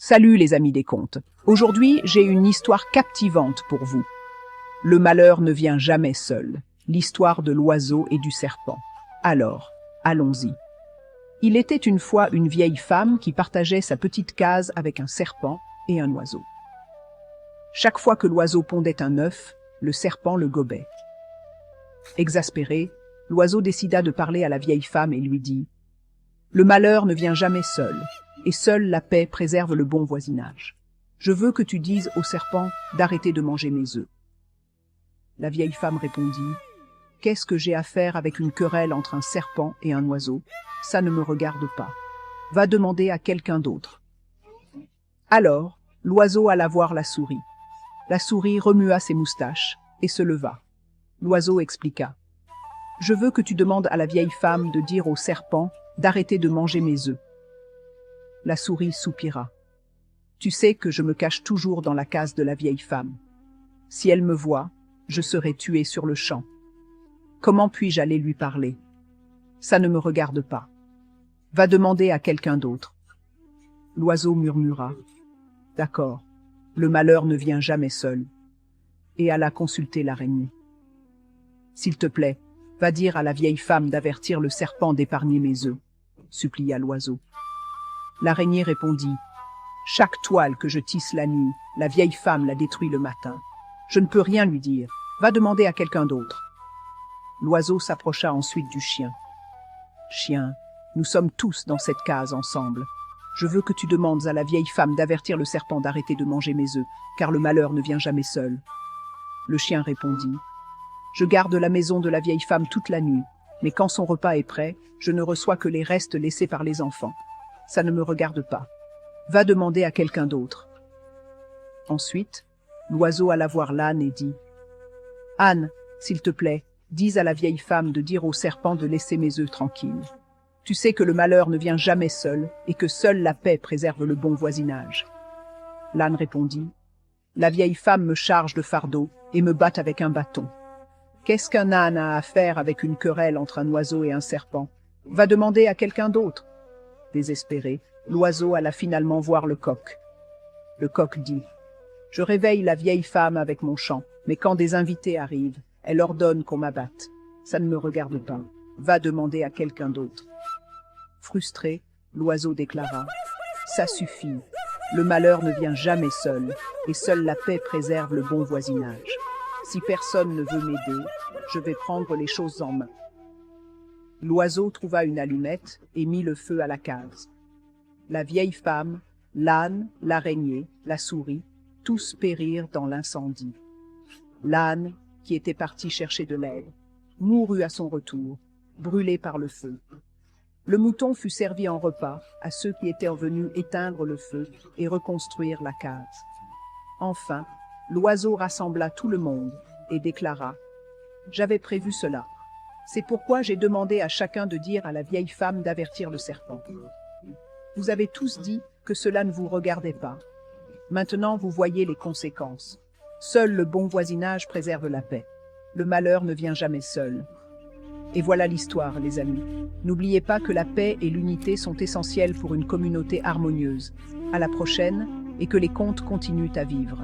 Salut les amis des contes. Aujourd'hui, j'ai une histoire captivante pour vous. Le malheur ne vient jamais seul. L'histoire de l'oiseau et du serpent. Alors, allons-y. Il était une fois une vieille femme qui partageait sa petite case avec un serpent et un oiseau. Chaque fois que l'oiseau pondait un œuf, le serpent le gobait. Exaspéré, l'oiseau décida de parler à la vieille femme et lui dit « Le malheur ne vient jamais seul, et seule la paix préserve le bon voisinage. Je veux que tu dises au serpent d'arrêter de manger mes œufs. » La vieille femme répondit « Qu'est-ce que j'ai à faire avec une querelle entre un serpent et un oiseau? Ça ne me regarde pas. Va demander à quelqu'un d'autre. » Alors, l'oiseau alla voir la souris. La souris remua ses moustaches et se leva. L'oiseau expliqua « Je veux que tu demandes à la vieille femme de dire au serpent d'arrêter de manger mes œufs. » La souris soupira. « Tu sais que je me cache toujours dans la case de la vieille femme. Si elle me voit, je serai tuée sur le champ. Comment puis-je aller lui parler? Ça ne me regarde pas. Va demander à quelqu'un d'autre. » L'oiseau murmura. « D'accord, le malheur ne vient jamais seul. » Et alla consulter l'araignée. « S'il te plaît, va dire à la vieille femme d'avertir le serpent d'épargner mes œufs, » supplia l'oiseau. L'araignée répondit « Chaque toile que je tisse la nuit, la vieille femme la détruit le matin. Je ne peux rien lui dire. Va demander à quelqu'un d'autre. » L'oiseau s'approcha ensuite du chien. « Chien, nous sommes tous dans cette case ensemble. Je veux que tu demandes à la vieille femme d'avertir le serpent d'arrêter de manger mes œufs, car le malheur ne vient jamais seul. » Le chien répondit « Je garde la maison de la vieille femme toute la nuit, mais quand son repas est prêt, je ne reçois que les restes laissés par les enfants. Ça ne me regarde pas. Va demander à quelqu'un d'autre. » Ensuite, l'oiseau alla voir l'âne et dit « Âne, s'il te plaît, dis à la vieille femme de dire au serpent de laisser mes œufs tranquilles. Tu sais que le malheur ne vient jamais seul et que seule la paix préserve le bon voisinage. » L'âne répondit « La vieille femme me charge de fardeau et me bat avec un bâton. Qu'est-ce qu'un âne a à faire avec une querelle entre un oiseau et un serpent? Va demander à quelqu'un d'autre. » Désespéré, l'oiseau alla finalement voir le coq. Le coq dit « Je réveille la vieille femme avec mon chant, mais quand des invités arrivent, elle ordonne qu'on m'abatte. Ça ne me regarde pas. Va demander à quelqu'un d'autre. » Frustré, l'oiseau déclara « Ça suffit. Le malheur ne vient jamais seul, et seule la paix préserve le bon voisinage. Si personne ne veut m'aider, je vais prendre les choses en main. » L'oiseau trouva une allumette et mit le feu à la case. La vieille femme, l'âne, l'araignée, la souris, tous périrent dans l'incendie. L'âne, qui était parti chercher de l'aide, mourut à son retour, brûlé par le feu. Le mouton fut servi en repas à ceux qui étaient venus éteindre le feu et reconstruire la case. Enfin, l'oiseau rassembla tout le monde et déclara « J'avais prévu cela. C'est pourquoi j'ai demandé à chacun de dire à la vieille femme d'avertir le serpent. Vous avez tous dit que cela ne vous regardait pas. Maintenant, vous voyez les conséquences. Seul le bon voisinage préserve la paix. Le malheur ne vient jamais seul. » Et voilà l'histoire, les amis. N'oubliez pas que la paix et l'unité sont essentielles pour une communauté harmonieuse. À la prochaine, et que les contes continuent à vivre.